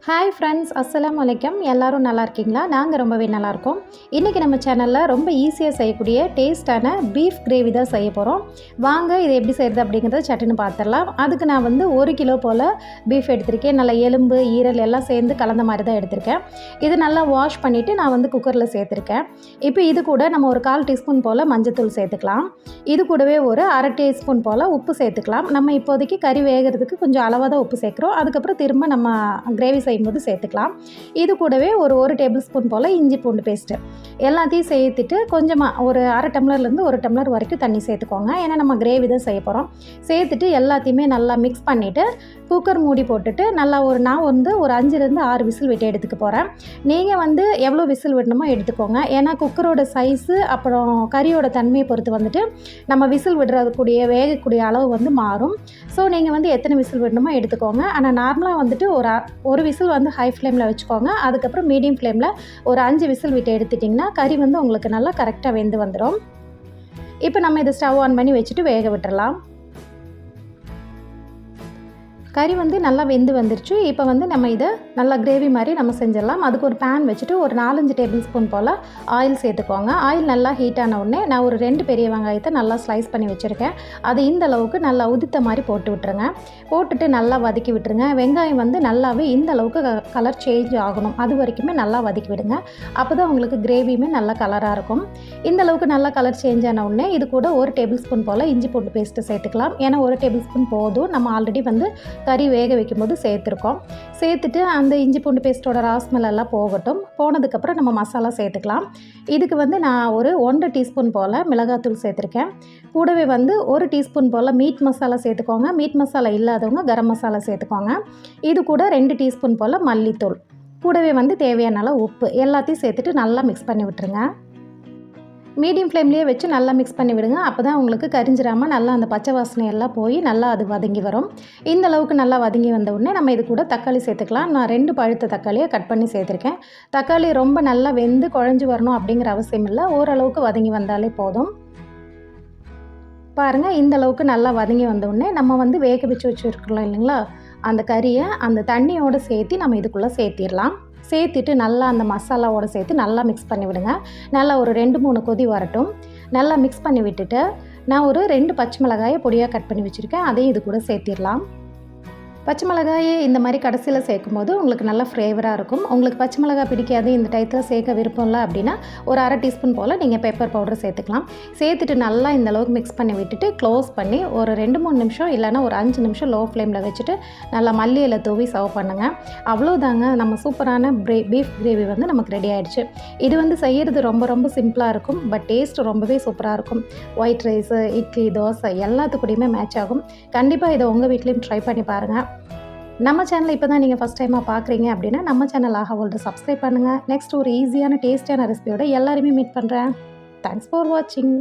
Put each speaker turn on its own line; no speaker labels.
Hi friends, அஸ்ஸலாமு அலைக்கும். எல்லோரும் நல்லா இருக்கீங்களா? நாங்கள் ரொம்பவே நல்லாயிருக்கோம். இன்றைக்கி நம்ம சேனலில் ரொம்ப ஈஸியாக செய்யக்கூடிய டேஸ்ட்டான பீஃப் கிரேவி தான் செய்ய போகிறோம். வாங்க இதை எப்படி செய்கிறது அப்படிங்கிறத சட்டுன்னு பார்த்துடலாம். அதுக்கு நான் 1 கிலோ போல் பீஃப் எடுத்திருக்கேன். நல்லா எலும்பு ஈரல் எல்லாம் சேர்ந்து கலந்த மாதிரி தான் எடுத்திருக்கேன். இது நல்லா வாஷ் பண்ணிவிட்டு நான் குக்கரில் சேர்த்துருக்கேன். இப்போ இது கூட நம்ம ஒரு 1/4 டீஸ்பூன் போல் மஞ்சத்தூள் சேர்த்துக்கலாம். இது கூடவே ஒரு 1/2 டீஸ்பூன் போல் உப்பு சேர்த்துக்கலாம். நம்ம இப்போதைக்கு கறி வேகிறதுக்கு கொஞ்சம் அளவாக தான் உப்பு சேர்க்குறோம். அதுக்கப்புறம் திரும்ப நம்ம கிரேவி செய்யும்போது சேர்த்துக்கலாம். இது கூடவே ஒரு டேபிள் ஸ்பூன் போல் இஞ்சி பூண்டு பேஸ்ட்டு எல்லாத்தையும் சேர்த்துட்டு கொஞ்சமாக ஒரு 1/2 டம்ளர்லேருந்து 1 டம்ளர் வரைக்கும் தண்ணி சேர்த்துக்கோங்க. ஏன்னா நம்ம கிரேவி தான் செய்ய போகிறோம். சேர்த்துட்டு எல்லாத்தையுமே நல்லா மிக்ஸ் பண்ணிவிட்டு குக்கர் மூடி போட்டுட்டு நல்லா நான் ஒரு 5லேருந்து 6 விசில் விட்டு எடுத்துக்க போகிறேன். நீங்கள் எவ்வளோ விசில் விடணுமோ எடுத்துக்கோங்க. ஏன்னா குக்கரோட சைஸு அப்புறம் கறியோட தன்மையை பொறுத்து நம்ம விசில் விடுறதுக்கூடிய வேகக்கூடிய அளவு மாறும். ஸோ நீங்கள் எத்தனை விசில் விடணுமோ எடுத்துக்கோங்க. ஆனால் நார்மலாக ஒரு விசில் ஹை ஃப்ளேமில் வச்சுக்கோங்க. அதுக்கப்புறம் மீடியம் ஃப்ளேமில் ஒரு 5 விசில் விட்டு எடுத்துட்டிங்கன்னா கறி உங்களுக்கு நல்லா கரெக்டாக வெந்து வந்துடும். இப்போ நம்ம இதை ஸ்டவ் ஆன் பண்ணி வச்சுட்டு வேக விட்டுறலாம். கறி நல்லா வெந்து வந்துருச்சு. இப்போ நம்ம இதை நல்லா கிரேவி மாதிரி நம்ம செஞ்சிடலாம். அதுக்கு ஒரு பேன் வச்சுட்டு ஒரு 4-5 டேபிள் ஸ்பூன் போல் ஆயில் சேர்த்துக்கோங்க. ஆயில் நல்லா ஹீட் ஆன உடனே நான் ஒரு 2 பெரிய வெங்காயத்தை நல்லா ஸ்லைஸ் பண்ணி வச்சுருக்கேன். அது இந்த அளவுக்கு நல்லா உதித்த மாதிரி போட்டு விட்டுருங்க. போட்டுட்டு நல்லா வதக்கி விட்டுருங்க. வெங்காயம் நல்லாவே இந்த அளவுக்கு கலர் சேஞ்ச் ஆகணும். அது வரைக்குமே நல்லா வதக்கி விடுங்க. அப்போ தான் உங்களுக்கு கிரேவியுமே நல்லா கலராக இருக்கும். இந்த அளவுக்கு நல்லா கலர் சேஞ்ச் ஆன உடனே இது கூட 1 டேபிள் ஸ்பூன் போல் இஞ்சி பூண்டு பேஸ்ட்டு சேர்த்துக்கலாம். ஏன்னா 1 டேபிள் ஸ்பூன் போதும். நம்ம ஆல்ரெடி கறி வேக வைக்கும்போது சேர்த்துருக்கோம். சேர்த்துட்டு அந்த இஞ்சி பூண்டு பேஸ்ட்டோட ராஸ்மெல் எல்லாம் போகட்டும். போனதுக்கப்புறம் நம்ம மசாலா சேர்த்துக்கலாம். இதுக்கு நான் ஒரு 1 டீஸ்பூன் போல் மிளகாத்தூள் சேர்த்துருக்கேன். கூடவே 1 டீஸ்பூன் போல் மீட் மசாலா சேர்த்துக்கோங்க. மீட் மசாலா இல்லாதவங்க கரம் மசாலா சேர்த்துக்கோங்க. இது கூட 2 டீஸ்பூன் போல் மல்லித்தூள், கூடவே தேவையான அளவு உப்பு எல்லாத்தையும் சேர்த்துட்டு நல்லா மிக்ஸ் பண்ணி விட்டுருங்க. மீடியம் ஃப்ளேம்லேயே வச்சு நல்லா மிக்ஸ் பண்ணி விடுங்க. அப்போ தான் உங்களுக்கு கரிஞ்சிடாமல் நல்லா அந்த பச்சை வாசனை எல்லாம் போய் நல்லா அது வதங்கி வரும். இந்த அளவுக்கு நல்லா வதங்கி வந்த உடனே நம்ம இது கூட தக்காளி சேர்த்துக்கலாம். நான் 2 பழுத்த தக்காளியை கட் பண்ணி சேர்த்துருக்கேன். தக்காளி ரொம்ப நல்லா வெந்து குழஞ்சி வரணும் அப்படிங்கிற அவசியம் இல்லை. ஓரளவுக்கு வதங்கி வந்தாலே போதும். பாருங்கள், இந்த அளவுக்கு நல்லா வதங்கி வந்த உடனே நம்ம வேக வச்சு வச்சுருக்கலாம் இல்லைங்களா, அந்த கறியை அந்த தண்ணியோடு சேர்த்து நம்ம இதுக்குள்ளே சேர்த்திடலாம். சேர்த்துட்டு நல்லா அந்த மசாலாவோடு சேர்த்து நல்லா மிக்ஸ் பண்ணி விடுங்க. நல்லா ஒரு 2-3 கொதி வரட்டும். நல்லா மிக்ஸ் பண்ணி விட்டுட்டு நான் ஒரு 2 பச்சை மிளகாயை பொடியாக கட் பண்ணி வச்சுருக்கேன். அதையும் இது கூட சேர்த்திடலாம். பச்சை மிளகாயை இந்த மாதிரி கடைசியில் சேர்க்கும்போது உங்களுக்கு நல்ல ஃப்ளேவராக இருக்கும். உங்களுக்கு பச்சை மிளகாய் பிடிக்காது, இந்த டயத்தில் சேர்க்க விருப்பம் இல்லை அப்படின்னா ஒரு 1/2 டீஸ்பூன் போல் நீங்கள் பெப்பர் பவுடர் சேர்த்துக்கலாம். சேர்த்துட்டு நல்லா இந்த அளவுக்கு மிக்ஸ் பண்ணி விட்டுட்டு க்ளோஸ் பண்ணி ஒரு 2-3 நிமிஷம் இல்லைனா ஒரு 5 நிமிஷம் லோ ஃப்ளேமில் வச்சுட்டு நல்லா மல்லி இலை தூவி சர்வ் பண்ணுங்கள். அவ்வளோதாங்க, நம்ம சூப்பரான பீஃப் கிரேவி நமக்கு ரெடி ஆகிடுச்சு. இது செய்கிறது ரொம்ப ரொம்ப சிம்பிளாக இருக்கும். பட் டேஸ்ட் ரொம்பவே சூப்பராக இருக்கும். ஒயிட் ரைஸு, இட்லி, தோசை எல்லாத்துக்கூடையுமே மேட்ச் ஆகும். கண்டிப்பாக இதை உங்கள் வீட்லேயும் ட்ரை பண்ணி பாருங்கள். நம்ம சேனலை இப்போ தான் நீங்கள் ஃபஸ்ட் டைமாக பார்க்குறீங்க அப்படின்னா நம்ம சேனல் ஆஹாவோல்டு சப்ஸ்கிரைப் பண்ணுங்கள். நெக்ஸ்ட் ஒரு ஈஸியான டேஸ்டியான ரெசிபியோட எல்லாருமே மீட் பண்ணுறேன். தேங்க்ஸ் ஃபார் வாட்சிங்.